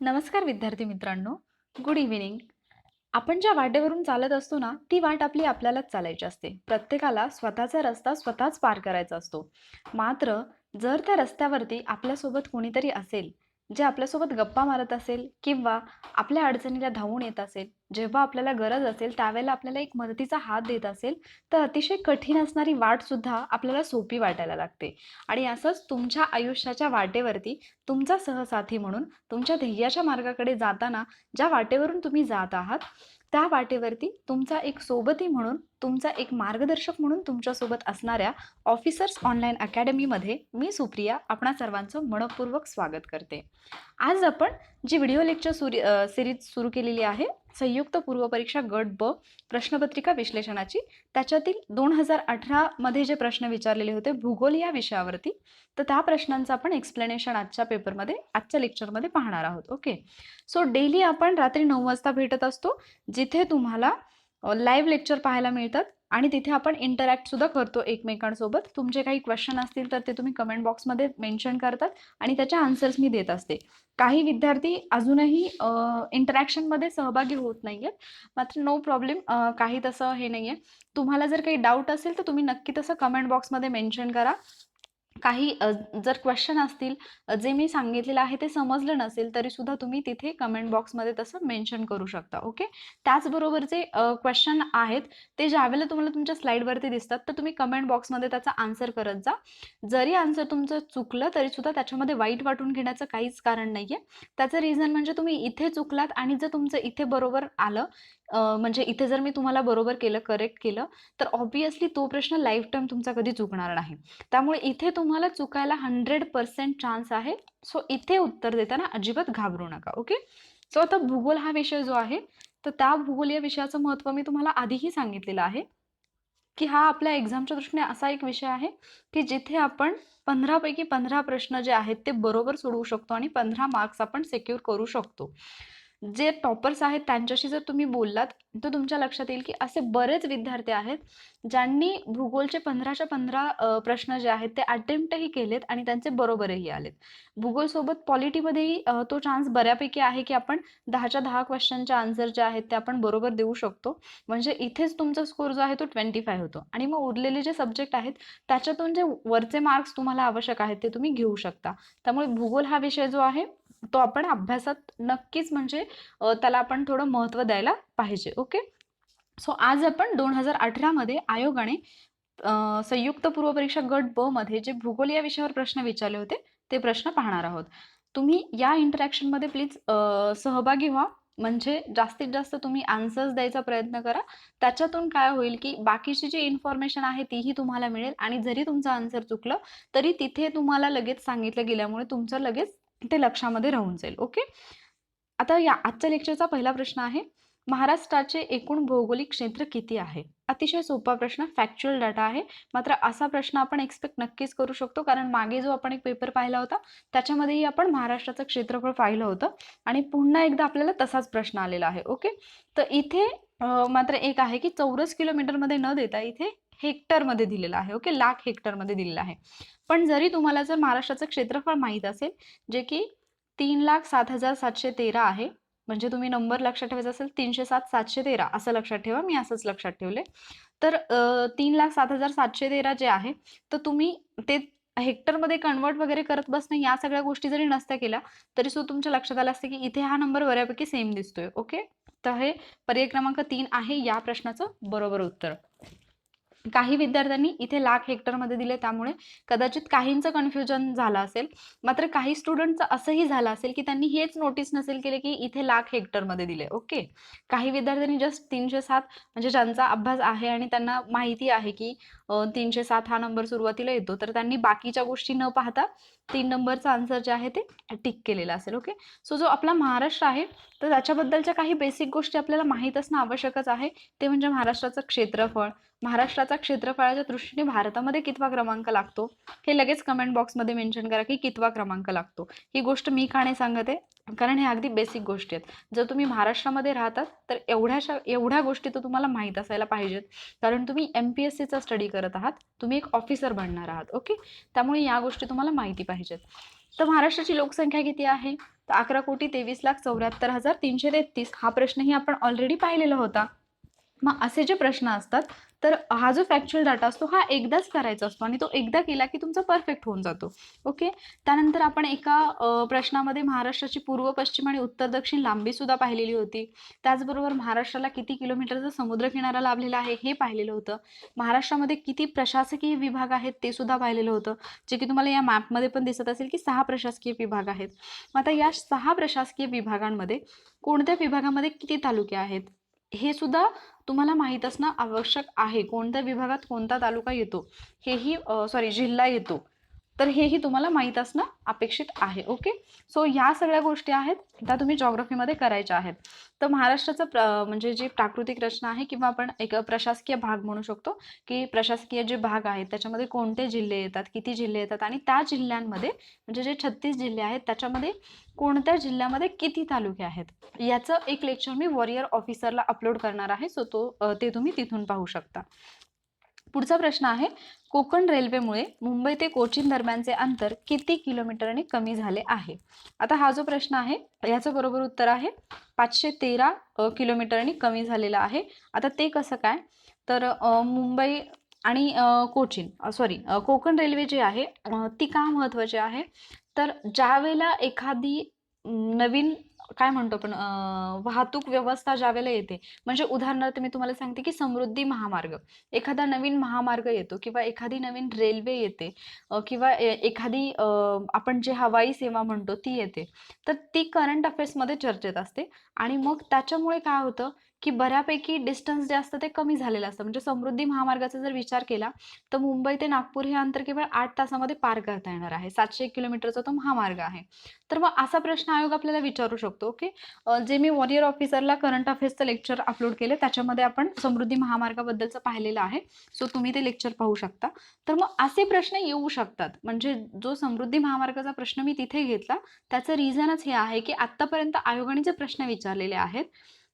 नमस्कार विद्यार्थी मित्रांनो. Good evening. आपण ज्या वाटेवरून चालत असतो ना, ती वाट आपल्यालाच चालायची असते. प्रत्येकाला स्वतःचा रस्ता स्वतःच पार करायचा असतो. मात्र जर त्या रस्त्यावरती आपल्यासोबत कोणीतरी असेल, जे आपल्यासोबत गप्पा मारत असेल किंवा आपल्या अडचणीला धावून येत असेल, जेव्हा आपल्याला गरज असेल त्यावेळेला आपल्याला एक मदतीचा हात देत असेल, तर अतिशय कठीण असणारी वाटसुद्धा आपल्याला सोपी वाटायला लागते. आणि असंच तुमच्या आयुष्याच्या वाटेवरती तुमचा सहसाथी म्हणून तुमच्या ध्येयाच्या मार्गाकडे जाताना ज्या वाटेवरून तुम्ही जात आहात, त्या वाटेवरती तुमचा एक सोबती म्हणून, तुमचा एक मार्गदर्शक म्हणून तुमच्यासोबत असणाऱ्या ऑफिसर्स ऑनलाईन अकॅडमीमध्ये मी सुप्रिया आपणा सर्वांचं मनःपूर्वक स्वागत करते. आज आपण जी व्हिडिओ लेक्चर सिरीज सुरू केलेली आहे, संयुक्त पूर्वपरीक्षा गट ब प्रश्नपत्रिका विश्लेषणाची, त्याच्यातील 2018 मध्ये जे प्रश्न विचारलेले होते भूगोल या विषयावरती, तर त्या प्रश्नांचं आपण एक्सप्लेनेशन आजच्या लेक्चरमध्ये पाहणार आहोत. ओके. सो डेली आपण रात्री 9 वाजता भेटत असतो, जिथे तुम्हाला लाईव्ह लेक्चर पाहायला मिळतात आणि तिथे आपण इंटरॅक्ट सुद्धा करतो एकमेकांसोबत. तुमचे काही क्वेश्चन असतील तर ते तुम्ही कमेंट बॉक्समध्ये मेन्शन करतात आणि त्याच्या आन्सर्स मी देत असते. काही विद्यार्थी अजूनही इंटरॅक्शनमध्ये सहभागी होत नाहीयेत, मात्र नो प्रॉब्लेम. काही तसं हे नाहीये. तुम्हाला जर काही डाऊट असेल तर तुम्ही नक्की तसं कमेंट बॉक्समध्ये मेन्शन करा. काही जर क्वेश्चन असतील, जे मी सांगितलेलं आहे ते समजलं नसेल तरी सुद्धा तुम्ही तिथे कमेंट बॉक्समध्ये तसं मेन्शन करू शकता. ओके. त्याचबरोबर जे क्वेश्चन आहेत ते ज्यावेळेला तुम्हाला तुमच्या स्लाईडवरती दिसतात तर तुम्ही कमेंट बॉक्समध्ये त्याचा आन्सर करत जा. जरी आन्सर तुमचं चुकलं तरी सुद्धा त्याच्यामध्ये वाईट वाटून घेण्याचं काहीच कारण नाहीये. त्याचं रिझन म्हणजे तुम्ही इथे चुकलात आणि जर तुमचं इथे बरोबर आलं, म्हणजे इथे जर मी तुम्हाला बरोबर केलं, करेक्ट केलं, तर ऑब्व्हियसली तो प्रश्न लाईफ टाईम तुमचा कधी चुकणार नाही. त्यामुळे इथे तुम्हाला चुकायला 100% चान्स आहे. सो इथे उत्तर देताना अजिबात घाबरू नका. ओके. सो आता भूगोल हा विषय जो आहे, तर त्या भूगोल या विषयाचं महत्त्व मी तुम्हाला आधीही सांगितलेलं आहे, की हा आपल्या एक्झामच्या दृष्टीने असा एक विषय आहे, की जिथे आपण 15 पैकी 15 प्रश्न जे आहेत ते बरोबर सोडवू शकतो आणि 15 मार्क्स आपण सिक्युअर करू शकतो. जे टॉपर्स आहेत त्यांच्याशी जर तुम्ही बोललात तर तुमच्या लक्षात येईल की असे बरेच विद्यार्थी आहेत ज्यांनी भूगोलचे 15च्या 15 प्रश्न जे आहेत ते अटेम्प्टही केलेत आणि त्यांचे बरोबरही आलेत. भूगोलसोबत पॉलिटीमध्येही तो चान्स बऱ्यापैकी आहे की आपण 10च्या 10 क्वेश्चनचे आन्सर जे आहेत ते आपण बरोबर देऊ शकतो. म्हणजे इथेच तुमचा स्कोर जो आहे तो 25 होतो आणि मग उरलेले जे सब्जेक्ट आहेत त्याच्यातून जे वरचे मार्क्स तुम्हाला आवश्यक आहेत ते तुम्ही घेऊ शकता. त्यामुळे भूगोल हा विषय जो आहे तो आपण अभ्यासात नक्कीच म्हणजे त्याला आपण थोडं महत्त्व द्यायला पाहिजे. ओके. सो आज आपण 2018 मध्ये आयोगाने संयुक्त पूर्वपरीक्षा गट ब मध्ये जे भूगोल या विषयावर प्रश्न विचारले होते ते प्रश्न पाहणार आहोत. तुम्ही या इंटरॅक्शनमध्ये प्लीज सहभागी व्हा. म्हणजे जास्तीत जास्त तुम्ही आन्सर्स द्यायचा प्रयत्न करा. त्याच्यातून काय होईल की बाकीची जी इन्फॉर्मेशन आहे तीही तुम्हाला मिळेल आणि जरी तुमचं आन्सर चुकलं तरी तिथे तुम्हाला लगेच सांगितलं गेल्यामुळे तुमचं लगेच ते लक्षामध्ये राहून जाईल. ओके. आता या आजच्या लेक्चरचा पहिला प्रश्न आहे, महाराष्ट्राचे एकूण भौगोलिक क्षेत्र किती आहे? अतिशय सोपा प्रश्न, फॅक्च्युअल डाटा आहे. मात्र असा प्रश्न आपण एक्सपेक्ट नक्कीच करू शकतो, कारण मागे जो आपण एक पेपर पाहिला होता त्याच्यामध्येही आपण महाराष्ट्राचं क्षेत्रफळ पाहिलं होतं आणि पुन्हा एकदा आपल्याला तसाच प्रश्न आलेला आहे. ओके. तर इथे मात्र एक आहे की चौरस किलोमीटरमध्ये न देता इथे हेक्टरमध्ये दिलेलं आहे. ओके. लाख हेक्टरमध्ये दिलेलं आहे. पण जरी तुम्हाला जर महाराष्ट्राचं क्षेत्रफळ माहीत असेल, जे की 3,07,713 आहे, म्हणजे तुम्ही नंबर लक्षात ठेवायचा असेल 307,713 असं लक्षात ठेवा. मी असंच लक्षात ठेवले. तर 3,07,713 जे आहे तर तुम्ही ते हेक्टरमध्ये कन्वर्ट वगैरे करत बसणं या सगळ्या गोष्टी जरी नसत्या केल्या तरी सुद्धा तुमच्या लक्षात आलं असतं की इथे हा नंबर बऱ्यापैकी सेम दिसतोय. ओके. तर हे पर्याय क्रमांक 3 आहे या प्रश्नाचं बरोबर उत्तर. काही विद्यार्थ्यांनी इथे लाख हेक्टरमध्ये दिले त्यामुळे कदाचित काहींचं कन्फ्युजन झालं असेल. मात्र काही स्टुडंटचं असंही झालं असेल की त्यांनी हेच नोटीस नसेल केले की इथे लाख हेक्टरमध्ये दिले. ओके. काही विद्यार्थ्यांनी जस्ट 307 म्हणजे ज्यांचा अभ्यास आहे आणि त्यांना माहिती आहे की 307 हा नंबर सुरुवातीला येतो, तर त्यांनी बाकीच्या गोष्टी न पाहता 3 नंबरचं आन्सर जे आहे ते टिक केलेलं असेल. ओके. सो जो आपला महाराष्ट्र आहे तर त्याच्याबद्दलच्या काही बेसिक गोष्टी आपल्याला माहीत असणं आवश्यकच आहे. ते म्हणजे महाराष्ट्राचं क्षेत्रफळ, महाराष्ट्राचा क्षेत्रफळाच्या दृष्टीने भारतामध्ये कितवा क्रमांक लागतो हे लगेच कमेंट बॉक्समध्ये मेन्शन करा की कितवा क्रमांक लागतो. ही गोष्ट मी का नाही सांगत आहे, कारण हे अगदी बेसिक गोष्टी आहेत. जर तुम्ही महाराष्ट्रामध्ये राहतात तर एवढ्या गोष्टी तर तुम्हाला माहीत असायला पाहिजेत, कारण तुम्ही MPSCचा स्टडी करत आहात, तुम्ही एक ऑफिसर बनणार आहात. ओके. त्यामुळे या गोष्टी तुम्हाला माहिती पाहिजेत. तर महाराष्ट्राची लोकसंख्या किती आहे? तर 11,23,74,333 हा प्रश्नही आपण ऑलरेडी पाहिलेला होता. मग असे जे प्रश्न असतात, तर हा जो फॅक्च्युअल डाटा असतो हा एकदाच करायचा असतो आणि तो एकदा केला की तुमचा परफेक्ट होऊन जातो. ओके. त्यानंतर आपण एका प्रश्नामध्ये महाराष्ट्राची पूर्व, पश्चिम आणि उत्तर दक्षिण लांबी सुद्धा पाहिलेली होती. त्याचबरोबर महाराष्ट्राला किती किलोमीटरचा समुद्रकिनारा लाभलेला आहे हे पाहिलेलं होतं. महाराष्ट्रामध्ये किती प्रशासकीय विभाग आहेत ते सुद्धा पाहिलेलं होतं, जे की तुम्हाला या मॅपमध्ये पण दिसत असेल की 6 प्रशासकीय विभाग आहेत. मग आता या 6 प्रशासकीय विभागांमध्ये कोणत्या विभागामध्ये किती तालुके आहेत हे सुद्धा तुम्हाला माहीत असणं आवश्यक आहे. कोणत्या विभागात कोणता तालुका येतो हेही जिल्हा येतो, तर हेही तुम्हाला माहीत असणं अपेक्षित आहे. ओके. सो या सगळ्या गोष्टी आहेत त्या तुम्ही जॉग्रफीमध्ये करायच्या आहेत. तर महाराष्ट्राचं म्हणजे जे प्राकृतिक रचना आहे किंवा आपण एक प्रशासकीय भाग म्हणू शकतो की प्रशासकीय जे भाग आहेत त्याच्यामध्ये कोणते जिल्हे येतात, किती जिल्हे येतात आणि त्या जिल्ह्यांमध्ये म्हणजे जे 36 जिल्हे आहेत त्याच्यामध्ये कोणत्या जिल्ह्यामध्ये किती तालुके आहेत, याचं एक लेक्चर मी वॉरियर ऑफिसरला अपलोड करणार आहे. सो ते तुम्ही तिथून पाहू शकता. पुढचा प्रश्न आहे, कोकण रेल्वेमुळे मुंबई ते कोचीन दरम्यानचे अंतर किती किलोमीटरने कमी झाले आहे? आता हा जो प्रश्न आहे याचं बरोबर उत्तर आहे 513 किलोमीटरने कमी झालेला आहे. आता ते कसं काय, तर मुंबई आणि कोकण रेल्वे जी आहे ती का महत्त्वाची आहे, तर ज्यावेळेला एखादी नवीन काय म्हणतो आपण वाहतूक व्यवस्था ज्यावेळेला येते, म्हणजे उदाहरणार्थ मी तुम्हाला सांगते की समृद्धी महामार्ग, एखादा नवीन महामार्ग येतो किंवा एखादी नवीन रेल्वे येते किंवा एखादी आपण जे हवाई सेवा म्हणतो ती येते, तर ती करंट अफेअर्समध्ये चर्चेत असते आणि मग त्याच्यामुळे काय होतं की बऱ्यापैकी डिस्टन्स जे असतं ते कमी झालेलं असतं. म्हणजे समृद्धी महामार्गाचा जर विचार केला तर मुंबई ते नागपूर हे अंतर केवळ 8 तासामध्ये पार करता येणार आहे. 701 किलोमीटरचा तो महामार्ग आहे. तर मग असा प्रश्न आयोग आपल्याला विचारू शकतो. ओके. जे मी वॉरियर ऑफिसरला करंट अफेअर्सचं लेक्चर अपलोड केले त्याच्यामध्ये आपण समृद्धी महामार्गाबद्दलचं पाहिलेलं आहे. सो तुम्ही ते लेक्चर पाहू शकता. तर मग असे प्रश्न येऊ शकतात. म्हणजे जो समृद्धी महामार्गाचा प्रश्न मी तिथे घेतला त्याचं रिझनच हे आहे की आत्तापर्यंत आयोगाने जे प्रश्न विचारलेले आहेत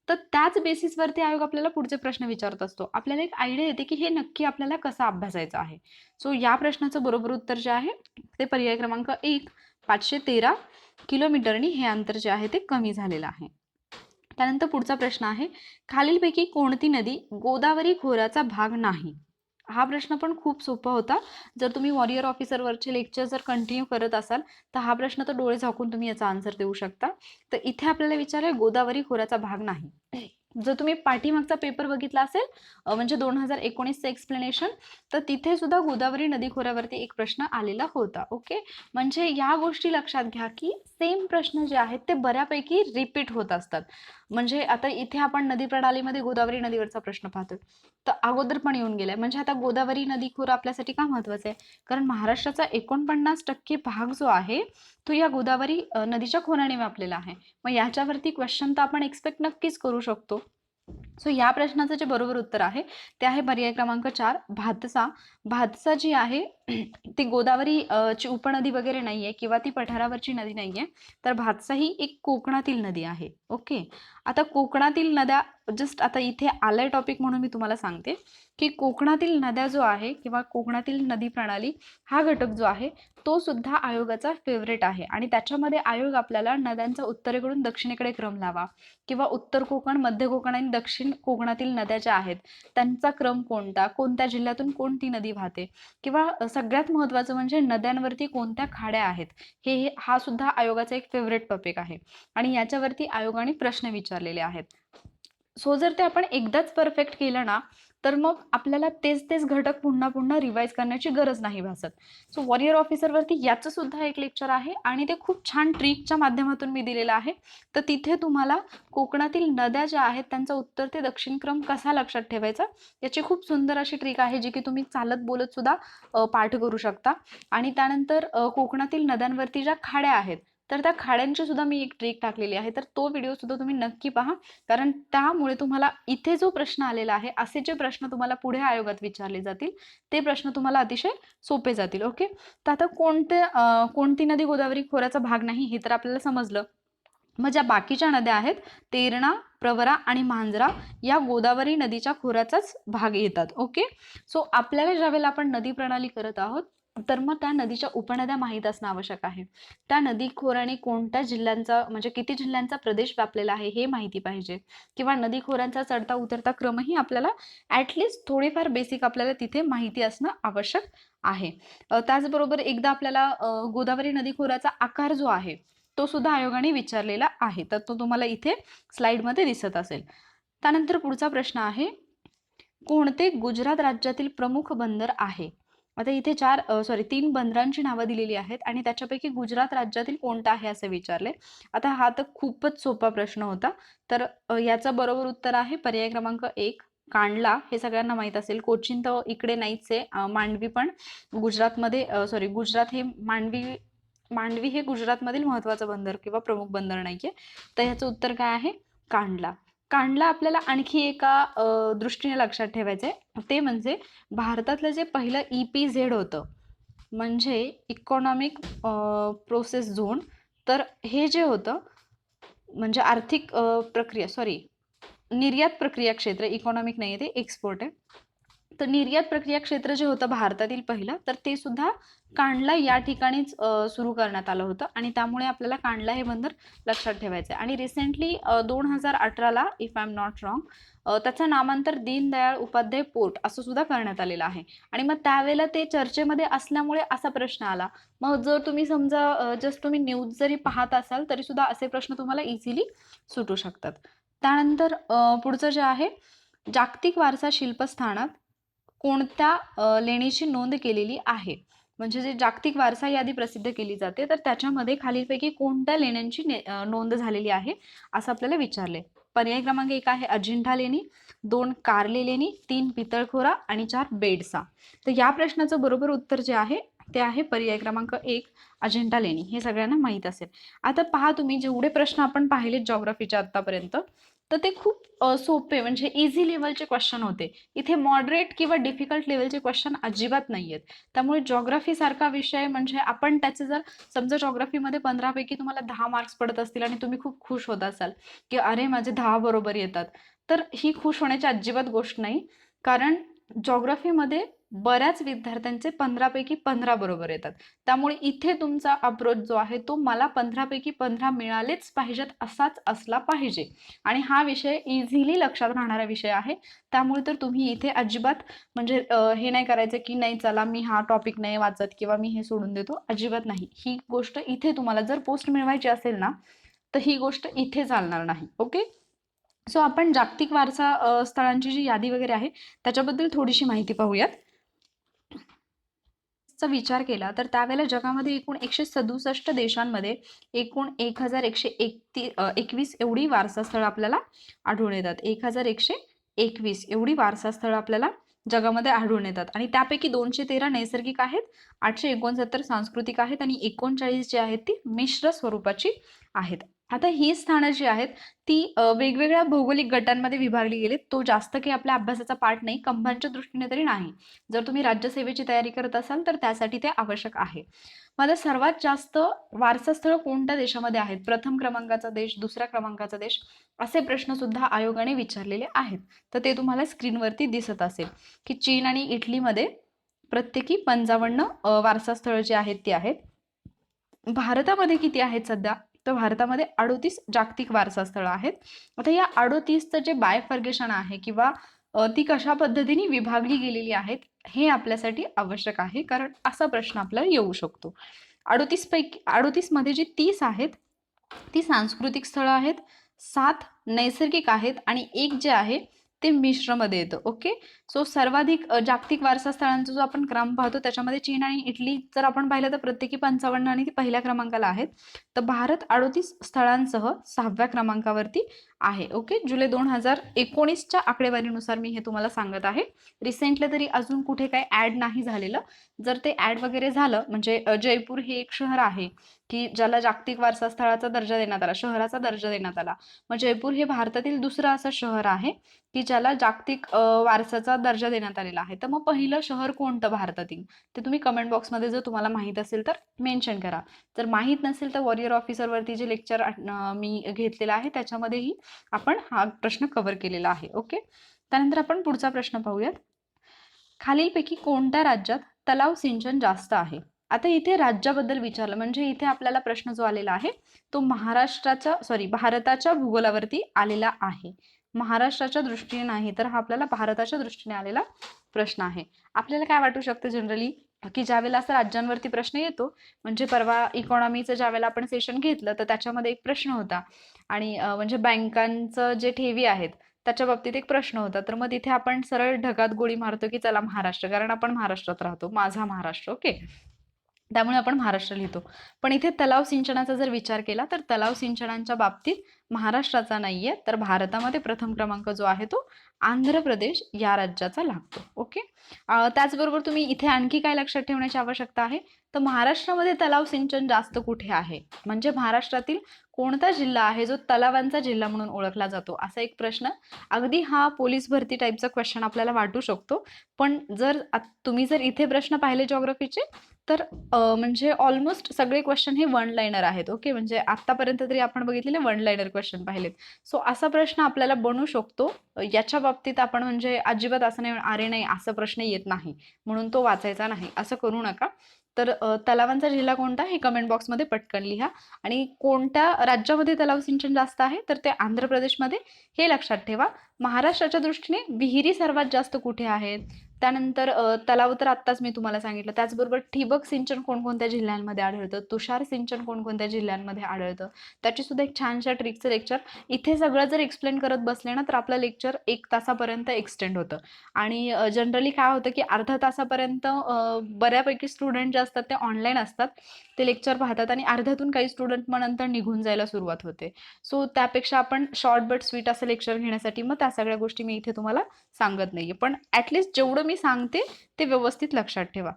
तर त्याच बेसिसवरती आयोग आपल्याला पुढचे प्रश्न विचारत असतो. आपल्याला एक आयडिया येते की हे नक्की आपल्याला कसं अभ्यासायचं आहे. सो या प्रश्नाचं बरोबर उत्तर जे आहे ते पर्याय क्रमांक 1, 513 किलोमीटरनी हे अंतर जे आहे ते कमी झालेलं आहे. त्यानंतर पुढचा प्रश्न आहे, खालीलपैकी कोणती नदी गोदावरी खोऱ्याचा भाग नाही? हा प्रश्न पण खूप सोपा होता. जर तुम्ही वॉरियर ऑफिसरवरचे लेक्चर जर कंटिन्यू करत असाल तर हा प्रश्न तर डोळे झाकून तुम्ही याचा आन्सर देऊ शकता. तर इथे आपल्याला विचारलंय गोदावरी खोऱ्याचा भाग नाही. जर तुम्ही पाठीमागचा पेपर बघितला असेल म्हणजे 2019चं एक्सप्लेनेशन, तर तिथे सुद्धा गोदावरी नदी खोऱ्यावरती एक प्रश्न आलेला होता. ओके. म्हणजे या गोष्टी लक्षात घ्या की सेम प्रश्न जे आहेत ते बऱ्यापैकी रिपीट होत असतात. म्हणजे आता इथे आपण नदी प्रणालीमध्ये गोदावरी नदीवरचा प्रश्न पाहतोय तर अगोदर पण येऊन गेलाय. म्हणजे आता गोदावरी नदी खोरं आपल्यासाठी का महत्वाचं आहे, कारण महाराष्ट्राचा 49% भाग जो आहे तो या गोदावरी नदीच्या खोऱ्याने व्यापलेला आहे. मग याच्यावरती क्वेश्चन तर आपण एक्सपेक्ट नक्कीच करू शकतो. सो या प्रश्नाचं जे बरोबर उत्तर आहे ते आहे पर्याय क्रमांक 4, भातसा. भातसा जी आहे ती गोदावरी ची उपनदी वगैरे नाहीये किंवा ती पठारावरची नदी नाहीये, तर भातसा ही एक कोकणातील नदी आहे. ओके. आता कोकणातील नद्या जस्ट आता इथे आलाय टॉपिक म्हणून मी तुम्हाला सांगते की कोकणातील नद्या जो आहे किंवा कोकणातील नदी प्रणाली हा घटक जो आहे तो सुद्धा आयोगाचा फेवरेट आहे आणि त्याच्यामध्ये आयोग आपल्याला नद्यांचा उत्तरेकडून दक्षिणेकडे क्रम लावा किंवा उत्तर कोकण, मध्य कोकण आणि दक्षिण कोकणातील नद्या ज्या आहेत त्यांचा क्रम कोणता, कोणत्या जिल्ह्यातून कोणती नदी वाहते किंवा सगळ्यात महत्त्वाचं म्हणजे नद्यांवरती कोणत्या खाड्या आहेत, हा सुद्धा आयोगाचा एक फेवरेट टॉपिक आहे आणि याच्यावरती आयोगाने प्रश्न विचारलेले आहेत. सो जर ते आपण एकदाच परफेक्ट केलं ना तर मग आपल्याला तेच घटक पुन्हा पुन्हा रिवाइज करण्याची गरज नाही भासत. सो वॉरियर ऑफिसरवरती याचं सुद्धा एक लेक्चर आहे आणि ते खूप छान ट्रिकच्या माध्यमातून मी दिलेलं आहे. तर तिथे तुम्हाला कोकणातील नद्या ज्या आहेत त्यांचा उत्तर ते दक्षिण क्रम कसा लक्षात ठेवायचा याची खूप सुंदर अशी ट्रिक आहे जी की तुम्ही चालत बोलत सुद्धा पाठ करू शकता. आणि त्यानंतर कोकणातील नद्यांवरती ज्या खाड्या आहेत तर त्या खाड्यांची सुद्धा मी एक ट्रिक टाकलेली आहे, तर तो व्हिडिओ सुद्धा तुम्ही नक्की पहा, कारण त्यामुळे तुम्हाला इथे जो प्रश्न आलेला आहे असे जे प्रश्न तुम्हाला पुढे आयोगात विचारले जातील ते प्रश्न तुम्हाला अतिशय सोपे जातील. ओके. तर आता कोणती नदी गोदावरी खोऱ्याचा भाग नाही हे तर आपल्याला समजलं. मग ज्या बाकीच्या नद्या आहेत तेरणा, प्रवरा आणि मांजरा या गोदावरी नदीच्या खोऱ्याचाच भाग येतात. ओके. सो आपल्याला ज्यावेळेला आपण नदी प्रणाली करत आहोत तर मग त्या नदीच्या उपनद्या माहीत असणं आवश्यक आहे. त्या नदीखोऱ्याने कोणत्या जिल्ह्यांचा म्हणजे किती जिल्ह्यांचा प्रदेश व्यापलेला आहे हे माहिती पाहिजे, किंवा नदीखोऱ्यांचा चढता उतरता क्रमही आपल्याला ॲटलिस्ट थोडीफार बेसिक आपल्याला तिथे माहिती असणं आवश्यक आहे. त्याचबरोबर एकदा आपल्याला गोदावरी नदीखोऱ्याचा आकार जो आहे तो सुद्धा आयोगाने विचारलेला आहे, तर तो तुम्हाला इथे स्लाइडमध्ये दिसत असेल. त्यानंतर पुढचा प्रश्न आहे, कोणते गुजरात राज्यातील प्रमुख बंदर आहे? आता इथे 3 बंदरांची नावं दिलेली आहेत आणि त्याच्यापैकी गुजरात राज्यातील कोणतं आहे असे विचारले. आता हा तर खूपच सोपा प्रश्न होता. तर याचं बरोबर उत्तर आहे पर्याय क्रमांक 1 कांडला. हे सगळ्यांना माहीत असेल. कोचीन तर इकडे नाहीच आहे. मांडवी पण गुजरातमध्ये गुजरात हे मांडवी हे गुजरातमधील महत्त्वाचं बंदर किंवा प्रमुख बंदर नाहीये. तर ह्याचं उत्तर काय आहे? कांडला. कांडला आपल्याला आणखी एका दृष्टीने लक्षात ठेवायचं आहे, ते म्हणजे भारतातलं जे पहिलं EPZ होतं, म्हणजे इकॉनॉमिक प्रोसेस झोन. तर हे जे होतं म्हणजे आर्थिक निर्यात प्रक्रिया क्षेत्र, इकॉनॉमिक नाही आहे ते, एक्सपोर्ट आहे. तर निर्यात प्रक्रिया क्षेत्र जे होतं भारतातील पहिलं, तर ते सुद्धा कांडला या ठिकाणीच सुरू करण्यात आलं होतं आणि त्यामुळे आपल्याला कांडला हे बंदर लक्षात ठेवायचं आहे. आणि रिसेंटली 2018ला if I am not wrong त्याचं नामांतर दीनदयाळ उपाध्याय पोर्ट असं सुद्धा करण्यात आलेलं आहे. आणि मग त्यावेळेला ते चर्चेमध्ये असल्यामुळे असा प्रश्न आला. मग जर तुम्ही समजा जस्ट तुम्ही न्यूज जरी पाहत असाल तरी सुद्धा असे प्रश्न तुम्हाला इझिली सुटू शकतात. त्यानंतर पुढचं जे आहे, जागतिक वारसा शिल्पस्थानात कोणत्या लेणीची नोंद केलेली आहे? म्हणजे जे जागतिक वारसा यादी प्रसिद्ध केली जाते, तर त्याच्यामध्ये खालीलपैकी कोणत्या लेण्यांची नोंद झालेली आहे असं आपल्याला विचारले. पर्याय क्रमांक 1 आहे अजिंठा लेणी, 2 कार्ले लेणी, 3 पितळखोरा आणि 4 बेडसा. तर या प्रश्नाचं बरोबर उत्तर जे आहे ते आहे पर्याय क्रमांक 1 अजिंठा लेणी. हे सगळ्यांना माहीत असेल. आता पहा तुम्ही, जेवढे प्रश्न आपण पाहिलेत जॉग्राफीच्या आतापर्यंत, तर ते खूप सोपे म्हणजे इझी लेवलचे क्वेश्चन होते. इथे मॉडरेट किंवा डिफिकल्ट लेवलचे क्वेश्चन अजिबात नाही आहेत. त्यामुळे जॉग्राफी सारखा विषय म्हणजे आपण त्याचे जर समजा जॉग्राफीमध्ये 15 पैकी तुम्हाला 10 मार्क्स पडत असतील आणि तुम्ही खूप खुश होत असाल की अरे माझे 10 बरोबर येतात, तर ही खुश होण्याची अजिबात गोष्ट नाही. कारण जॉग्राफीमध्ये बऱ्याच विद्यार्थ्यांचे 15 पैकी 15 बरोबर येतात. त्यामुळे इथे तुमचा अप्रोच जो आहे तो मला 15 पैकी 15 मिळालेच पाहिजेत असाच असला पाहिजे. आणि हा विषय इझिली लक्षात राहणारा विषय आहे. त्यामुळे तर तुम्ही इथे अजिबात म्हणजे हे नाही करायचं की नाही चला मी हा टॉपिक नाही वाचत किंवा मी हे सोडून देतो, अजिबात नाही. ही गोष्ट इथे तुम्हाला जर पोस्ट मिळवायची असेल ना, तर ही गोष्ट इथे चालणार नाही. ओके. सो आपण जागतिक वारसा स्थळांची जी यादी वगैरे आहे त्याच्याबद्दल थोडीशी माहिती पाहूयात. चा विचार केला तर त्यावेळेला जगामध्ये एकूण 167 देशांमध्ये एकूण 1121 एवढी वारसा स्थळं आपल्याला आढळून येतात. 1121 एवढी वारसा स्थळं आपल्याला जगामध्ये आढळून येतात आणि त्यापैकी 213 नैसर्गिक आहेत, 869 सांस्कृतिक आहेत आणि 39 जी आहेत ती मिश्र स्वरूपाची आहेत. आता ही स्थानं जी आहेत ती वेगवेगळ्या भौगोलिक गटांमध्ये विभागली गेलीत. तो जास्त काही आपल्या अभ्यासाचा पार्ट नाही, कंबाईनच्या दृष्टीने तरी नाही. जर तुम्ही राज्यसेवेची तयारी करत असाल तर त्यासाठी ते आवश्यक आहे. मला सर्वात जास्त वारसा स्थळं कोणत्या देशामध्ये आहेत? प्रथम क्रमांकाचा देश, दुसऱ्या क्रमांकाचा देश, असे प्रश्न सुद्धा आयोगाने विचारलेले आहेत. तर ते तुम्हाला स्क्रीनवरती दिसत असेल की चीन आणि इटलीमध्ये प्रत्येकी 55 वारसा स्थळं जी आहेत ती आहेत. भारतामध्ये किती आहेत सध्या? तर भारतामध्ये 38 जागतिक वारसा स्थळं आहेत. आता या 38चं जे बायफर्गेशन आहे किंवा ती कशा पद्धतीने विभागली गेलेली आहेत हे आपल्यासाठी आवश्यक आहे, कारण असा प्रश्न आपल्याला येऊ शकतो. 38 मध्ये जी 30 आहेत ती सांस्कृतिक स्थळं आहेत, 7 नैसर्गिक आहेत आणि 1 जे आहे ते मिश्रमध्ये येतं. ओके. सो सर्वाधिक जागतिक वारसा स्थळांचा जो आपण क्रम पाहतो त्याच्यामध्ये चीन आणि इटली जर आपण पाहिलं तर प्रत्येकी 55 आणि ती पहिल्या क्रमांकाला आहेत. तर भारत 38 स्थळांसह 6व्या क्रमांकावरती आहे. ओके. जुलै 2019च्या आकडेवारीनुसार मी हे तुम्हाला सांगत आहे. रिसेंटली तरी अजून कुठे काही ॲड नाही झालेलं. जर ते ॲड वगैरे झालं म्हणजे जयपूर हे एक शहर आहे की ज्याला जागतिक वारसा स्थळाचा दर्जा देण्यात आला, शहराचा दर्जा देण्यात आला. मग जयपूर हे भारतातील दुसरं असं शहर आहे की ज्याला जागतिक वारसाचा दर्जा देण्यात आलेला आहे. तर मग पहिलं शहर कोणतं भारतातील ते तुम्ही कमेंट बॉक्समध्ये जर तुम्हाला माहीत असेल तर मेन्शन करा. जर माहीत नसेल तर वॉरियर ऑफिसरवरती जे लेक्चर मी घेतलेलं आहे त्याच्यामध्येही आपण हा प्रश्न कव्हर केलेला आहे. ओके. त्यानंतर आपण पुढचा प्रश्न पाहूयात. खालीलपैकी कोणत्या राज्यात तलाव सिंचन जास्त आहे? आता इथे राज्याबद्दल विचारलं म्हणजे इथे आपल्याला प्रश्न जो आलेला आहे तो भारताच्या भूगोलावरती आलेला आहे. महाराष्ट्राच्या दृष्टीने नाही, तर हा आपल्याला भारताच्या दृष्टीने आलेला प्रश्न आहे. आपल्याला काय वाटू शकतं जनरली, की ज्यावेळेला असा राज्यांवरती प्रश्न येतो, म्हणजे परवा इकॉनॉमीचं ज्यावेळेला आपण सेशन घेतलं तर त्याच्यामध्ये एक प्रश्न होता आणि म्हणजे बँकांचं जे ठेवी आहेत त्याच्या बाबतीत एक प्रश्न होता. तर मग तिथे आपण सरळ ढगात गोळी मारतो की चला महाराष्ट्र, कारण आपण महाराष्ट्रात राहतो, माझा महाराष्ट्र, ओके. त्यामुळे आपण महाराष्ट्र लिहितो. पण इथे तलाव सिंचनाचा जर विचार केला तर तलाव सिंचनाच्या बाबतीत महाराष्ट्राचा नाहीये, तर भारतामध्ये प्रथम क्रमांक जो आहे तो आंध्र प्रदेश या राज्याचा लागतो. ओके. त्याचबरोबर तुम्ही इथे आणखी काय लक्षात ठेवण्याची आवश्यकता आहे, तर महाराष्ट्रामध्ये तलाव सिंचन जास्त कुठे आहे, म्हणजे महाराष्ट्रातील कोणता जिल्हा आहे जो तलावांचा जिल्हा म्हणून ओळखला जातो, असा एक प्रश्न अगदी हा पोलीस भरती टाईपचा क्वेश्चन आपल्याला वाटू शकतो. पण तुम्ही जर इथे प्रश्न पाहिले जिओग्राफीचे, तर म्हणजे ऑलमोस्ट सगळे क्वेश्चन हे वन लाईनर आहेत. ओके, म्हणजे आतापर्यंत तरी आपण बघितलेले वन लाईनर क्वेश्चन पाहिलेत. सो असा प्रश्न आपल्याला बनू शकतो. याच्या बाबतीत आपण म्हणजे अजिबात असं नाही अरे नाही असा प्रश्न येत नाही म्हणून तो वाचायचा नाही असं करू नका. तर तलावांचा जिल्हा कोणता हे कमेंट बॉक्समध्ये पटकन लिहा. आणि कोणत्या राज्यामध्ये तलाव सिंचन जास्त आहे, तर ते आंध्र प्रदेशमध्ये, हे लक्षात ठेवा. महाराष्ट्राच्या दृष्टीने विहिरी सर्वात जास्त कुठे आहेत, त्यानंतर तलाव तर आत्ताच मी तुम्हाला सांगितलं. त्याचबरोबर ठिबक सिंचन कोणकोणत्या जिल्ह्यांमध्ये आढळतं, तुषार सिंचन कोणकोणत्या जिल्ह्यांमध्ये आढळतं, त्याची सुद्धा एक छानशा ट्रिकचं लेक्चर. इथे सगळं जर एक्सप्लेन करत बसले ना तर आपलं लेक्चर 1 तासापर्यंत एक्सटेंड होतं. आणि जनरली काय होतं की अर्धा तासापर्यंत बऱ्यापैकी स्टुडंट जे असतात ते ऑनलाईन असतात, ते लेक्चर पाहतात आणि अर्ध्यातून काही स्टुडंट मग नंतर निघून जायला सुरुवात होते. सो त्यापेक्षा आपण शॉर्ट बट स्वीट असं लेक्चर घेण्यासाठी मग त्या सगळ्या गोष्टी मी इथे तुम्हाला सांगत नाहीये, पण ॲटलिस्ट जेवढं मी सांगते ते व्यवस्थित लक्षात ठेवा.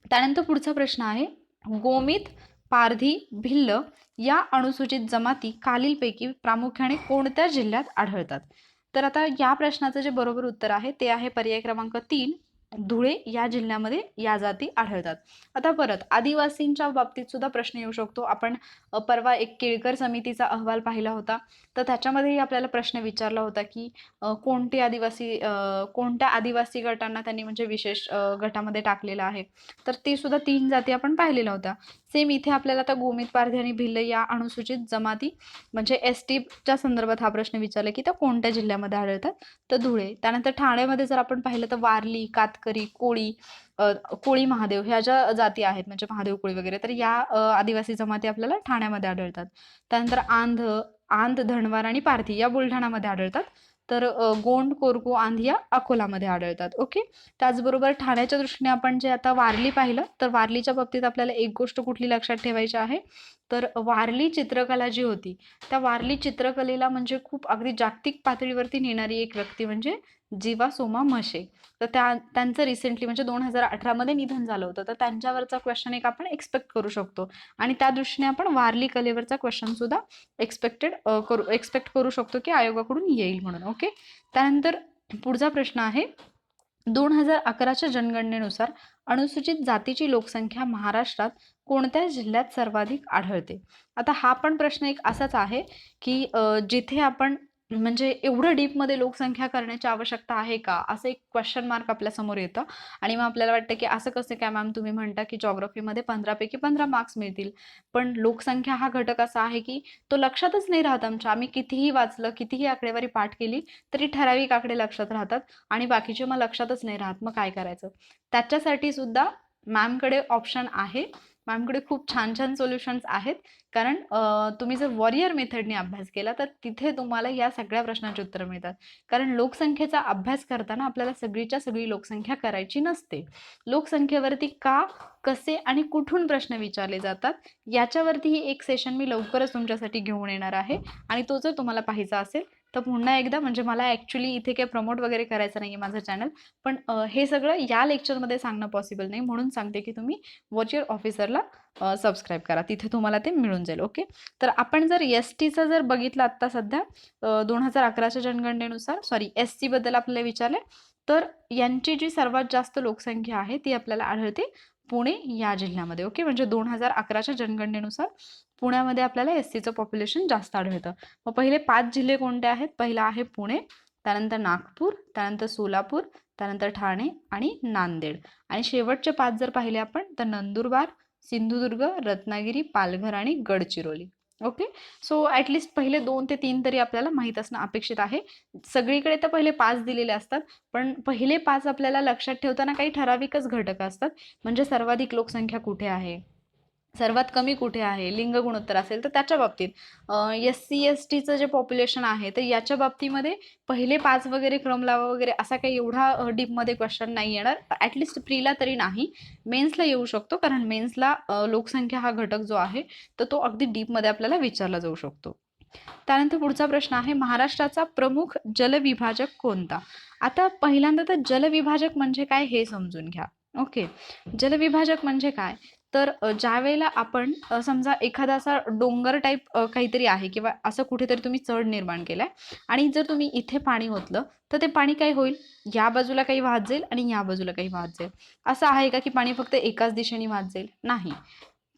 त्यानंतर पुढचा प्रश्न आहे, गोमित, पारधी, भिल्ल या अनुसूचित जमाती खालीलपैकी प्रामुख्याने कोणत्या जिल्ह्यात आढळतात? तर आता या प्रश्नाचं जे बरोबर उत्तर आहे ते आहे पर्याय क्रमांक 3, धुळे या जिल्ह्यामध्ये या जाती आढळतात. आता परत आदिवासींच्या बाबतीत सुद्धा प्रश्न येऊ शकतो. आपण परवा एक केळकर समितीचा अहवाल पाहिला होता, तर त्याच्यामध्येही आपल्याला प्रश्न विचारला होता की कोणत्या आदिवासी गटांना त्यांनी म्हणजे विशेष गटामध्ये टाकलेलं आहे, तर ती सुद्धा 3 जाती आपण पाहिलेल्या होत्या. सेम इथे आपल्याला आता गोमित, पारधी आणि भिल्ल या अनुसूचित जमाती म्हणजे एसटीच्या संदर्भात हा प्रश्न विचारला की त्या कोणत्या जिल्ह्यामध्ये आढळतात, तर धुळे. त्यानंतर ठाण्यामध्ये जर आपण पाहिलं तर वारली, कातकरी, कोळी महादेव ह्या ज्या जाती आहेत म्हणजे महादेव कोळी वगैरे, तर या आदिवासी जमाती आपल्याला ठाण्यामध्ये आढळतात. त्यानंतर आंध, धनवार आणि पारधी या बुलढाणामध्ये आढळतात. तर गोंड, कोरकू, आंध या अकोलामध्ये आढळतात. ओके. त्याचबरोबर ठाण्याच्या दृष्टीने आपण जे आता वारली पाहिलं, तर वारलीच्या बाबतीत आपल्याला एक गोष्ट कुठली लक्षात ठेवायची आहे, तर वारली चित्रकला जी होती त्या वारली चित्रकलेला म्हणजे खूप अगदी जागतिक पातळीवरती नेणारी एक व्यक्ती म्हणजे जीवा सोमा म्हशे. तर त्यांचं रिसेंटली म्हणजे 2018 मध्ये निधन झालं होतं, तर त्यांच्यावरचा क्वेश्चन एक आपण एक्सपेक्ट करू शकतो. आणि त्या दृष्टीने आपण वारली कलेवरचा क्वेश्चन सुद्धा एक्सपेक्ट करू शकतो की आयोगाकडून येईल म्हणून. ओके. त्यानंतर पुढचा प्रश्न आहे, 2011च्या जनगणनेनुसार अनुसूचित जातीची लोकसंख्या महाराष्ट्रात कोणत्या जिल्ह्यात सर्वाधिक आढळते? आता हा पण प्रश्न एक असाच आहे की जिथे आपण म्हणजे एवढं डीपमध्ये लोकसंख्या करण्याची आवश्यकता आहे का, असं एक क्वेश्चन मार्क आपल्या समोर येतं. आणि मग आपल्याला वाटतं की असं कसं काय मॅम, तुम्ही म्हणता की जिओग्राफीमध्ये 15 पैकी 15 मार्क्स मिळतील, पण लोकसंख्या हा घटक असा आहे की तो लक्षातच नाही राहत आमच्या. आम्ही कितीही वाचलं, कितीही आकडेवारी पाठ केली तरी ठराविक आकडे लक्षात राहतात आणि बाकीचे मग लक्षातच नाही राहत. मग काय करायचं? त्याच्यासाठी सुद्धा मॅमकडे ऑप्शन आहे. मॅमकडे खूप छान छान सोल्युशन्स आहेत. कारण तुम्ही जर वॉरियर मेथडने अभ्यास केला तर तिथे तुम्हाला या सगळ्या प्रश्नांची उत्तरं मिळतात. कारण लोकसंख्येचा अभ्यास करताना आपल्याला सगळीच्या सगळी लोकसंख्या करायची नसते. लोकसंख्येवरती का, कसे आणि कुठून प्रश्न विचारले जातात याच्यावरतीही एक सेशन मी लवकरच तुमच्यासाठी घेऊन येणार आहे. आणि तो जर तुम्हाला पाहायचा असेल तर पुन्हा एकदा, म्हणजे मला ॲक्च्युली इथे काही प्रमोट वगैरे करायचं नाही आहे माझं चॅनल, पण हे सगळं या लेक्चरमध्ये सांगणं पॉसिबल नाही म्हणून सांगते की तुम्ही वॉच ऑफिसरला सबस्क्राईब करा, तिथे तुम्हाला ते मिळून जाईल. ओके. तर आपण जर एस टीचं जर बघितलं आत्ता सध्या 2011च्या जनगणनेनुसार, एस सीबद्दल आपल्याला विचारले, तर यांची जी सर्वात जास्त लोकसंख्या आहे ती आपल्याला आढळते पुणे या जिल्ह्यामध्ये. ओके. म्हणजे 2011च्या जनगणनेनुसार पुण्यामध्ये आपल्याला एस सीचं पॉप्युलेशन जास्त आढळतं. मग पहिले 5 जिल्हे कोणते आहेत? पहिला आहे पुणे, त्यानंतर नागपूर, त्यानंतर सोलापूर, त्यानंतर ठाणे आणि नांदेड. आणि शेवटचे 5 जर पाहिले आपण तर नंदुरबार, सिंधुदुर्ग, रत्नागिरी, पालघर आणि गडचिरोली. ओके. सो ॲटलिस्ट पहिले 2 ते 3 तरी आपल्याला माहीत असणं अपेक्षित आहे. सगळीकडे तर पहिले 5 दिलेले असतात, पण पहिले 5 आपल्याला लक्षात ठेवताना काही ठराविकच घटक असतात. म्हणजे सर्वाधिक लोकसंख्या कुठे आहे, सर्वात कमी कुठे आहे, लिंग गुणोत्तर असेल तर त्याच्या बाबतीत, SC STचं जे पॉप्युलेशन आहे तर याच्या बाबतीमध्ये पहिले 5 वगैरे क्रम लावा वगैरे असा काही एवढा डीपमध्ये क्वेश्चन नाही येणार. ॲटलिस्ट प्रीला तरी नाही, मेन्सला येऊ शकतो, कारण मेन्सला लोकसंख्या हा घटक जो आहे तर तो अगदी डीपमध्ये आपल्याला विचारला जाऊ शकतो. त्यानंतर पुढचा प्रश्न आहे, महाराष्ट्राचा प्रमुख जलविभाजक कोणता? आता पहिल्यांदा तर जलविभाजक म्हणजे काय हे समजून घ्या. ओके. जलविभाजक म्हणजे काय, तर ज्या वेळेला आपण समजा एखादा असा डोंगर टाईप काहीतरी आहे किंवा असं कुठेतरी तुम्ही चढ निर्माण केलाय आणि जर तुम्ही इथे पाणी ओतलं तर ते पाणी काय होईल, या बाजूला काही वाहत जाईल आणि या बाजूला काही वाहत जाईल. असं आहे का की पाणी फक्त एकाच दिशेने वाहत जाईल? नाही.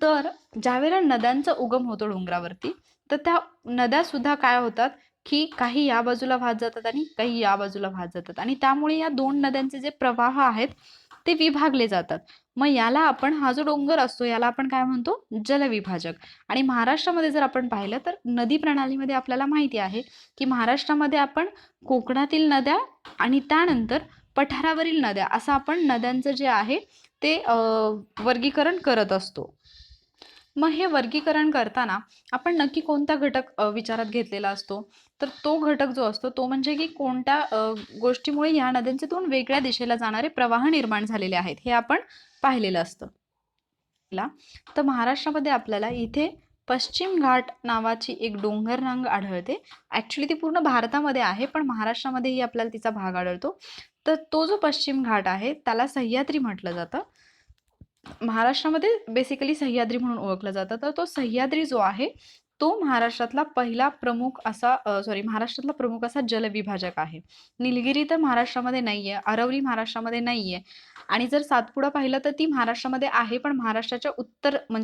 तर ज्यावेळेला नद्यांचा उगम होतो डोंगरावरती तर त्या नद्या सुद्धा काय होतात की काही या बाजूला वाहत जातात आणि काही या बाजूला वाहत जातात आणि त्यामुळे या 2 नद्यांचे जे प्रवाह आहेत ते विभागले जातात. मग याला आपण, हा जो डोंगर असतो याला आपण काय म्हणतो, जलविभाजक. आणि महाराष्ट्रामध्ये जर आपण पाहिलं तर नदी प्रणालीमध्ये आपल्याला माहिती आहे की महाराष्ट्रामध्ये आपण कोकणातील नद्या आणि त्यानंतर पठारावरील नद्या असं आपण नद्यांचं जे आहे ते वर्गीकरण करत असतो. मग हे वर्गीकरण करताना आपण नक्की कोणता घटक विचारात घेतलेला असतो, तर तो घटक जो असतो तो म्हणजे की कोणत्या गोष्टीमुळे या नद्यांचे 2 वेगळ्या दिशेला जाणारे प्रवाह निर्माण झालेले आहेत हे आपण पाहिलेलं असतं. तर महाराष्ट्रामध्ये आपल्याला इथे पश्चिम घाट नावाची एक डोंगर रांग आढळते. ॲक्च्युली ती पूर्ण भारतामध्ये आहे, पण महाराष्ट्रामध्येही आपल्याला तिचा भाग आढळतो. तर तो जो पश्चिम घाट आहे त्याला सह्याद्री म्हटलं जातं. महाराष्ट्रामध्ये बेसिकली सह्याद्री म्हणून ओळखलं जातं. तर तो सह्याद्री जो आहे तो महाराष्ट्रातला प्रमुख असा जलविभाजक आहे. निलगिरी तर महाराष्ट्रामध्ये नाहीये, अरवली महाराष्ट्रामध्ये नाहीये आणि जर सातपुडा पाहिलं तर ती महाराष्ट्रामध्ये आहे, पण महाराष्ट्राच्या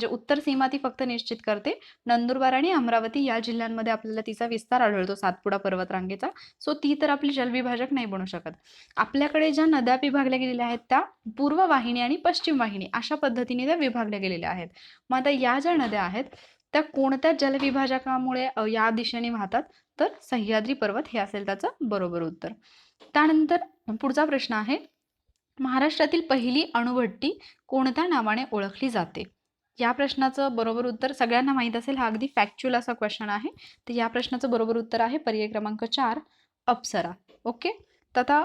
उत्तर सीमा ती फक्त निश्चित करते. नंदुरबार आणि अमरावती या जिल्ह्यांमध्ये आपल्याला तिचा विस्तार आढळतो सातपुडा पर्वतरांगेचा. सो ती तर आपली जलविभाजक नाही बनू शकत. आपल्याकडे ज्या नद्या विभागल्या गेलेल्या आहेत त्या पूर्व वाहिनी आणि पश्चिम वाहिनी अशा पद्धतीने त्या विभागल्या गेलेल्या आहेत. मग आता या ज्या नद्या आहेत त्या कोणत्या जलविभाजकामुळे या दिशेने वाहतात, तर सह्याद्री पर्वत हे असेल त्याचं बरोबर उत्तर. त्यानंतर पुढचा प्रश्न आहे, महाराष्ट्रातील पहिली अणुभट्टी कोणत्या नावाने ओळखली जाते? या प्रश्नाचं बरोबर उत्तर सगळ्यांना माहीत असेल, हा अगदी फॅक्च्युअल असा क्वेश्चन आहे. तर या प्रश्नाचं बरोबर उत्तर आहे पर्याय क्रमांक 4 अप्सरा. ओके. तर आता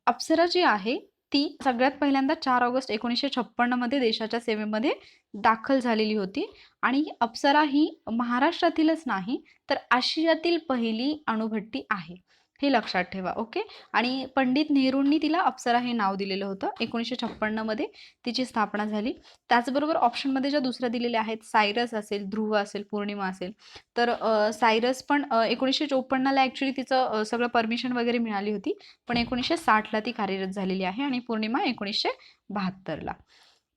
अप्सरा जी आहे ती सगळ्यात पहिल्यांदा 4 ऑगस्ट 1956 मध्ये देशाच्या सेवेमध्ये दाखल झालेली होती आणि अप्सरा ही महाराष्ट्रातीलच नाही तर आशियातील पहिली अणुभट्टी आहे, हे लक्षात ठेवा. ओके. आणि पंडित नेहरूंनी तिला अप्सरा हे नाव दिलेलं होतं. 1956 मध्ये तिची स्थापना झाली. त्याचबरोबर ऑप्शनमध्ये ज्या दुसऱ्या दिलेल्या आहेत, सायरस असेल, ध्रुव असेल, पौर्णिमा असेल, तर सायरस पण 1954ला ॲक्च्युली तिचं सगळं परमिशन वगैरे मिळाली होती, पण 1960ला ती कार्यरत झालेली आहे आणि पौर्णिमा 1972ला.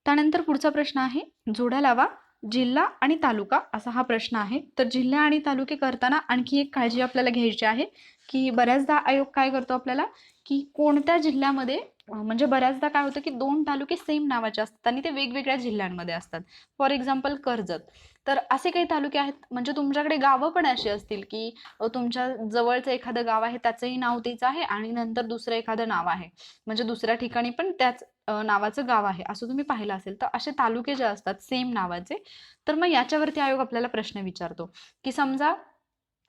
त्यानंतर पुढचा प्रश्न आहे, जोड्या लावा जिल्हा आणि तालुका असा हा प्रश्न आहे. तर जिल्हा आणि तालुके करताना आणखी एक काळजी आपल्याला घ्यायची आहे की बऱ्याचदा आयोग काय करतो आपल्याला की कोणत्या जिल्ह्यामध्ये म्हणजे बऱ्याचदा काय होतं की 2 तालुके सेम नावाचे असतात आणि ते वेगवेगळ्या जिल्ह्यांमध्ये असतात. For example Karjat. तर असे काही तालुके आहेत, म्हणजे तुमच्याकडे गावं पण अशी असतील की तुमच्या जवळचं एखादं गाव आहे त्याचंही नाव तेच आहे आणि नंतर दुसरं एखादं नाव आहे, म्हणजे दुसऱ्या ठिकाणी पण त्याच नावाचं गाव आहे असं तुम्ही पाहिलं असेल. तर असे तालुके जे असतात सेम नावाचे, तर मग याच्यावरती आयोग आपल्याला प्रश्न विचारतो की समजा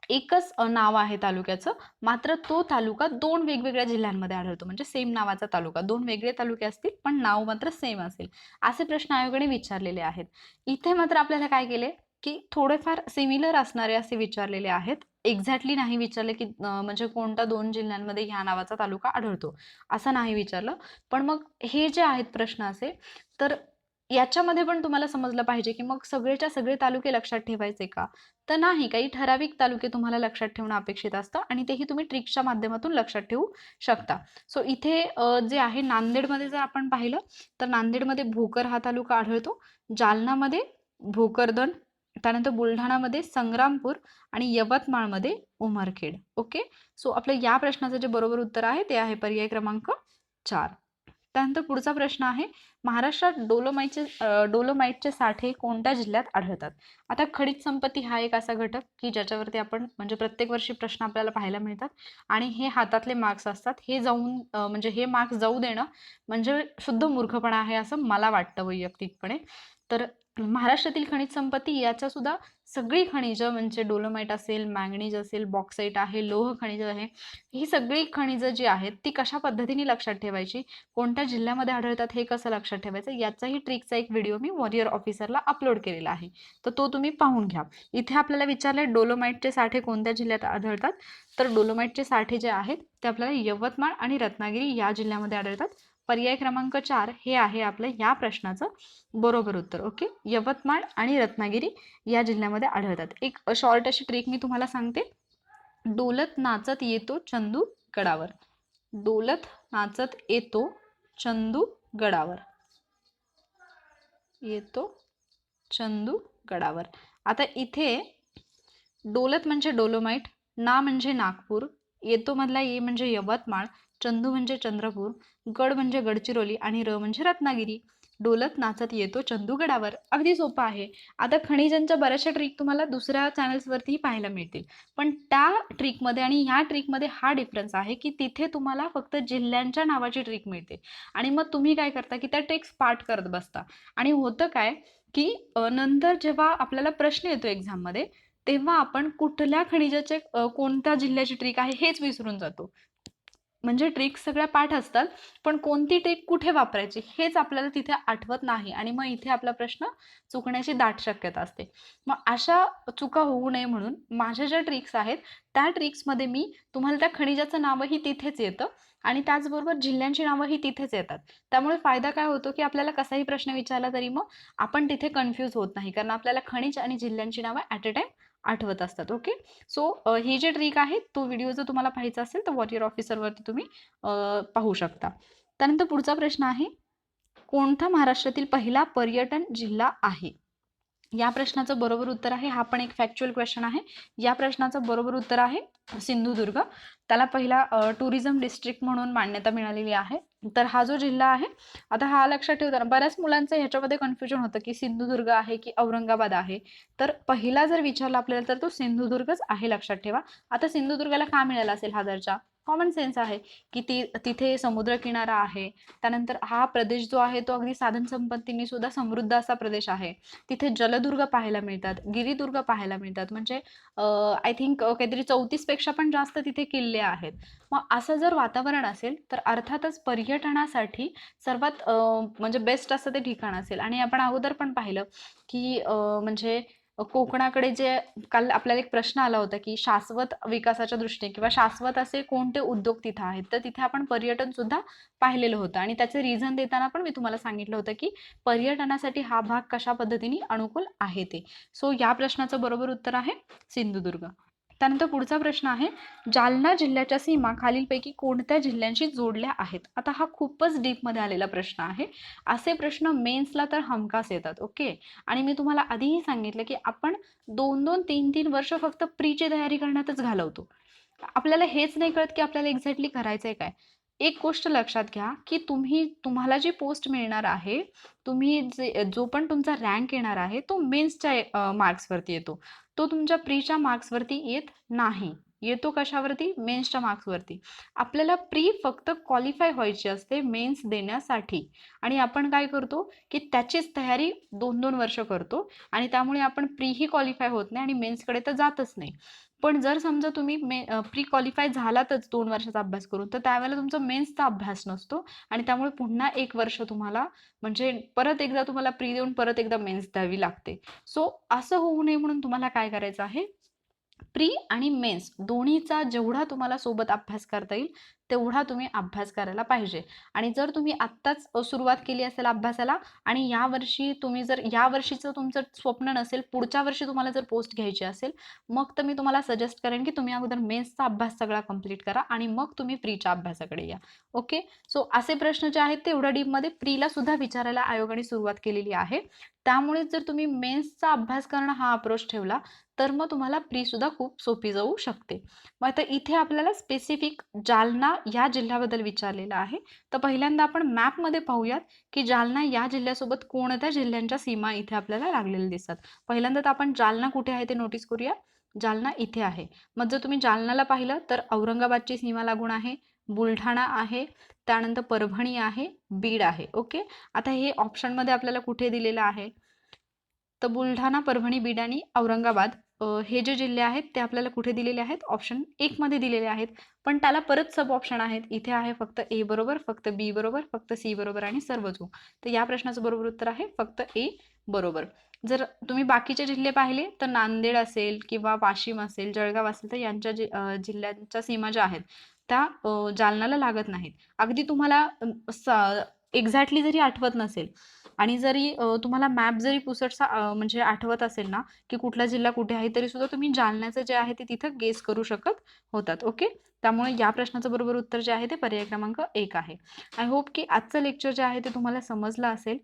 एकच नाव आहे तालुक्याचं, मात्र तो तालुका 2 वेगवेगळ्या जिल्ह्यांमध्ये आढळतो, म्हणजे सेम नावाचा तालुका, 2 वेगळे तालुके असतील पण नाव मात्र सेम असेल, असे प्रश्न आयोगाने विचारलेले आहेत. इथे मात्र आपल्याला काय केले की थोडेफार सिमिलर असणारे असे विचारलेले आहेत. एक्झॅक्टली नाही विचारले की म्हणजे कोणत्या 2 जिल्ह्यांमध्ये ह्या नावाचा तालुका आढळतो असं नाही विचारलं. पण मग हे जे आहेत प्रश्न असे, तर याच्यामध्ये पण तुम्हाला समजलं पाहिजे की मग सगळेच्या सगळे तालुके लक्षात ठेवायचे का, तर नाही, काही ठराविक तालुके तुम्हाला लक्षात ठेवणं अपेक्षित असतं आणि तेही तुम्ही ट्रिक्सच्या माध्यमातून लक्षात ठेवू शकता. सो इथे जे आहे नांदेडमध्ये जर आपण पाहिलं तर नांदेडमध्ये भोकर हा तालुका आढळतो, जालनामध्ये भोकरदन, त्यानंतर बुलढाणामध्ये संग्रामपूर आणि यवतमाळमध्ये उमरखेड. ओके. सो आपलं या प्रश्नाचं जे बरोबर उत्तर आहे ते आहे पर्याय क्रमांक 4. त्यानंतर पुढचा प्रश्न आहे, महाराष्ट्रात डोलोमाइटचे साठे कोणत्या जिल्ह्यात आढळतात? आता खनिज संपत्ती हा एक असा घटक की ज्याच्यावरती आपण म्हणजे प्रत्येक वर्षी प्रश्न आपल्याला पाहायला मिळतात आणि हे हातातले मार्क्स असतात. हे जाऊन म्हणजे हे मार्क्स जाऊ देणं म्हणजे शुद्ध मूर्खपणा आहे असं मला वाटतं वैयक्तिकपणे. तर महाराष्ट्रातील खनिज संपत्ती याच्या सुद्धा सगळी खनिजं म्हणजे डोलोमाइट असेल, मॅंगनीज असेल, बॉक्साईट आहे, लोह खनिज आहे, ही सगळी खनिजं जी आहेत ती कशा पद्धतीने लक्षात ठेवायची, कोणत्या जिल्ह्यामध्ये आढळतात हे कसं लक्षात ठेवायचं, याचाही ट्रिकचा एक व्हिडिओ मी वॉरियर ऑफिसरला अपलोड केलेला आहे. तर तो तुम्ही पाहून घ्या. इथे आपल्याला विचारले डोलोमाइटचे साठे कोणत्या जिल्ह्यात आढळतात. तर डोलोमाइटचे साठे जे आहेत ते आपल्याला यवतमाळ आणि रत्नागिरी या जिल्ह्यामध्ये आढळतात. पर्याय क्रमांक 4 हे आहे आपलं या प्रश्नाचं बरोबर उत्तर. ओके, यवतमाळ आणि रत्नागिरी या जिल्ह्यामध्ये आढळतात. एक शॉर्ट अशी ट्रिक मी तुम्हाला सांगते. डोलत नाचत येतो चंदू गडावर. डोलत नाचत येतो चंदू गडावर. येतो चंदू गडावर. आता इथे डोलत म्हणजे डोलोमाइट, ना म्हणजे नागपूर, येतो मधला ये म्हणजे यवतमाळ, चंदू म्हणजे चंद्रपूर, गड म्हणजे गडचिरोली आणि र म्हणजे रत्नागिरी. डोलत नाचत येतो चंदू गडावर. अगदी सोपं आहे. आता खनिजांच्या बऱ्याचशा ट्रिक तुम्हाला दुसऱ्या चॅनल्सवरतीही पाहायला मिळतील, पण त्या ट्रिकमध्ये आणि ह्या ट्रिकमध्ये हा डिफरन्स आहे की तिथे तुम्हाला फक्त जिल्ह्यांच्या नावाची ट्रिक मिळते आणि मग तुम्ही काय करता की त्या ट्रिक्स पाठ करत बसता आणि होतं काय की नंतर जेव्हा आपल्याला प्रश्न येतो एक्झाममध्ये तेव्हा आपण कुठल्या खनिजाचे कोणत्या जिल्ह्याची ट्रिक आहे हेच विसरून जातो. म्हणजे ट्रिक्स सगळ्या पाठ असतात, पण कोणती ट्रिक कुठे वापरायची हेच आपल्याला तिथे आठवत नाही आणि मग इथे आपला प्रश्न चुकण्याची दाट शक्यता असते. मग अशा चुका होऊ नये म्हणून माझ्या ज्या ट्रिक्स आहेत त्या ट्रिक्समध्ये मी तुम्हाला त्या खनिजाचं नावही तिथेच येतं आणि त्याचबरोबर जिल्ह्यांची नावंही तिथेच येतात. त्यामुळे फायदा काय होतो की आपल्याला कसाही प्रश्न विचारला तरी मग आपण तिथे कन्फ्यूज होत नाही, कारण आपल्याला खनिज आणि जिल्ह्यांची नावं ॲट अ टाइम आठवत असतात. ओके, सो ही जी ट्रिक आहे तो व्हिडिओ जर तुम्हाला पाहायचा असेल तर वॉरियर ऑफिसरवरती तुम्ही पाहू शकता. त्यानंतर पुढचा प्रश्न आहे, कोणता महाराष्ट्रातील पहिला पर्यटन जिल्हा आहे? या प्रश्नाचं बरोबर उत्तर आहे, हा पण एक फॅक्च्युअल क्वेश्चन आहे. या प्रश्नाचं बरोबर उत्तर आहे सिंधुदुर्ग. त्याला पहिला टुरिझम डिस्ट्रिक्ट म्हणून मान्यता मिळालेली आहे. तर हा जो जिल्हा आहे, आता हा लक्षात ठेवताना बऱ्याच मुलांचं ह्याच्यामध्ये कन्फ्युजन होतं की सिंधुदुर्ग आहे की औरंगाबाद आहे. तर पहिला जर विचारला आपल्याला तर तो सिंधुदुर्गच आहे, लक्षात ठेवा. आता सिंधुदुर्गाला का मिळाला असेल हा दर्जा? कॉमन सेन्स आहे की तिथे समुद्रकिनारा आहे. त्यानंतर हा प्रदेश जो आहे तो अगदी साधन संपत्तीने सुद्धा समृद्ध असा प्रदेश आहे. तिथे जलदुर्ग पाहायला मिळतात, गिरिदुर्ग पाहायला मिळतात, म्हणजे आय थिंक काहीतरी 34 पेक्षा पण जास्त तिथे किल्ले आहेत. मग असं जर वातावरण असेल तर अर्थातच पर्यटनासाठी सर्वात म्हणजे बेस्ट असं ते ठिकाण असेल. आणि आपण अगोदर पण पाहिलं की म्हणजे कोकणाकडे जे काल आपल्याला एक प्रश्न आला होता की शाश्वत विकासाच्या दृष्टीने किंवा शाश्वत असे कोणते उद्योग तिथे आहेत, तर तिथे आपण पर्यटन सुद्धा पाहिलेलं होतं आणि त्याचे रिझन देताना पण मी तुम्हाला सांगितलं होतं की पर्यटनासाठी हा भाग कशा पद्धतीने अनुकूल आहे ते. सो या प्रश्नाचं बरोबर उत्तर आहे सिंधुदुर्ग. त्यानंतर पुढचा प्रश्न आहे, जालना जिल्ह्याच्या सीमा खालीलपैकी कोणत्या जिल्ह्यांशी जोडल्या आहेत? आता हा खूपच डीपमध्ये आलेला प्रश्न आहे. असे प्रश्न मेन्सला तर हमखास येतात. ओके, आणि मी तुम्हाला आधीही सांगितलं की आपण 2-2, 3-3 वर्ष फक्त प्रीची तयारी करण्यातच घालवतो. आपल्याला हेच नाही कळत की आपल्याला एक्झॅक्टली करायचंय काय. एक गोष्ट लक्षात घ्या की तुम्हाला जी पोस्ट मिळणार आहे, जो पण तुमचा रँक येणार आहे तो मेन्सच्या मार्क्सवरती येतो. तो तुमच्या प्रीच्या मार्क्सवरती येत नाही. येतो कशावरती? मेन्सच्या मार्क्सवरती. आपल्याला प्री फक्त क्वालिफाय व्हायची असते मेन्स देण्यासाठी आणि आपण काय करतो की त्याचीच तयारी 2-2 वर्ष करतो आणि त्यामुळे आपण प्रीही क्वालिफाय होत नाही आणि मेन्सकडे तर जातच नाही. पण जर समजा तुम्ही प्री क्वालिफाय झालातच 2 वर्षाचा अभ्यास करून, तर त्यावेळेला तुमचा मेन्सचा अभ्यास नसतो आणि त्यामुळे पुन्हा 1 वर्ष तुम्हाला म्हणजे परत एकदा तुम्हाला प्री देऊन परत एकदा मेन्स द्यावी लागते. सो असं होऊ नये म्हणून तुम्हाला काय करायचं आहे, प्री आणि मेन्स दोन्हीचा जेवढा तुम्हाला सोबत अभ्यास करता येईल तेवढा तुम्ही अभ्यास करायला पाहिजे. आणि जर तुम्ही आत्ताच सुरुवात केली असेल अभ्यासाला आणि यावर्षी तुम्ही जर या वर्षीचं तुमचं स्वप्न नसेल, पुढच्या वर्षी तुम्हाला जर पोस्ट घ्यायची असेल, मग तर मी तुम्हाला सजेस्ट करेन की तुम्ही अगोदर मेन्सचा अभ्यास सगळा कंप्लीट करा आणि मग तुम्ही प्रीच्या अभ्यासाकडे या. ओके, सो असे प्रश्न जे आहेत ते एवढ्या डीपमध्ये प्रीला सुद्धा विचारायला आयोगाने सुरुवात केलेली आहे. त्यामुळे जर तुम्ही मेन्सचा अभ्यास करणं हा अप्रोच ठेवला तर मग तुम्हाला प्री सुद्धा खूप सोपी जाऊ शकते. मग आता इथे आपल्याला स्पेसिफिक जालना या जिल्ह्याबद्दल विचारलेलं आहे. तर पहिल्यांदा आपण मॅपमध्ये पाहूयात की जालना या जिल्ह्यासोबत कोणत्या जिल्ह्यांच्या सीमा इथे आपल्याला लागलेल्या दिसतात. पहिल्यांदा तर आपण जालना कुठे आहे ते नोटीस करूया. जालना इथे आहे. मग जर तुम्ही जालन्याला पाहिलं तर औरंगाबादची सीमा लागून आहे, बुलढाणा आहे, त्यानंतर परभणी आहे, बीड आहे. ओके. आता हे ऑप्शनमध्ये आपल्याला कुठे दिलेलं आहे, तर बुलढाणा, परभणी, बीड आणि औरंगाबाद हे जे जिल्हे आहेत ते आपल्याला कुठे दिलेले आहेत, ऑप्शन 1 मध्ये दिलेले आहेत. पण त्याला परत सब ऑप्शन आहेत. इथे आहे फक्त ए बरोबर, फक्त बी बरोबर, फक्त सी बरोबर आणि सर्व चूक. तर या प्रश्नाचं बरोबर उत्तर आहे फक्त ए बरोबर. जर तुम्ही बाकीचे जिल्हे पाहिले तर नांदेड असेल किंवा वाशिम असेल, जळगाव असेल, तर यांच्या जिल्ह्यांच्या सीमा ज्या आहेत त्या जालन्याला लागत नाहीत. अगदी तुम्हाला एक्झॅक्टली जरी आठवत नसेल आणि जरी तुम्हाला मॅप जरी पुसटसा म्हणजे आठवत असेल ना की कुठला जिल्हा कुठे आहे, तरी सुद्धा तुम्ही जालन्याचं जे आहे ते तिथं गेस करू शकत होतात. ओके. त्यामुळे या प्रश्नाचं बरोबर उत्तर जे आहे ते पर्याय क्रमांक 1 आहे. आय होप की आजचं लेक्चर जे आहे ते तुम्हाला समजलं असेल.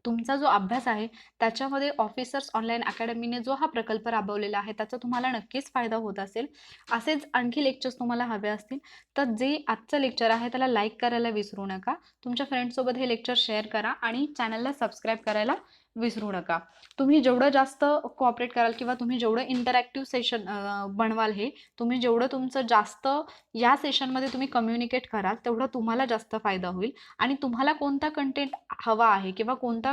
तुमचा जो अभ्यास आहे त्याच्यामध्ये ऑफिसर्स ऑनलाईन अकॅडमीने जो हा प्रकल्प राबवलेला आहे त्याचा तुम्हाला नक्कीच फायदा होत असेल. असेच आणखी लेक्चर्स तुम्हाला हवे असतील तर जे आजचं लेक्चर आहे त्याला लाईक करायला विसरू नका. तुमच्या फ्रेंड्ससोबत हे लेक्चर शेअर करा आणि चॅनलला सबस्क्राईब करायला विसरू नका. तुम्ही जेवढं जास्त कोऑपरेट कराल किंवा तुम्ही जेवढं इंटरॅक्टिव्ह सेशन बनवाल, हे तुम्ही जेवढं तुमचं जास्त या सेशनमध्ये तुम्ही कम्युनिकेट कराल तेवढं तुम्हाला जास्त फायदा होईल. आणि तुम्हाला कोणता कंटेंट हवा आहे किंवा कोणता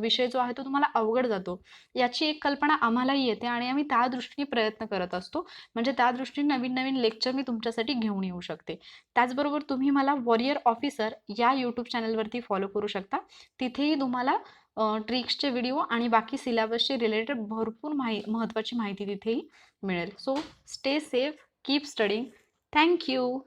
विषय जो आहे तो तुम्हाला अवघड जातो याची एक कल्पना आम्हालाही येते आणि आम्ही त्या दृष्टीने प्रयत्न करत असतो. म्हणजे त्या दृष्टीने नवीन नवीन लेक्चर मी तुमच्यासाठी घेऊन येऊ शकते. त्याचबरोबर तुम्ही मला वॉरियर ऑफिसर या यूट्यूब चॅनलवरती फॉलो करू शकता. तिथेही तुम्हाला ट्रिक्सचे व्हिडिओ आणि बाकी सिलेबसशी रिलेटेड भरपूर महत्त्वाची माहिती तिथेही मिळेल. So stay safe, keep studying. Thank you.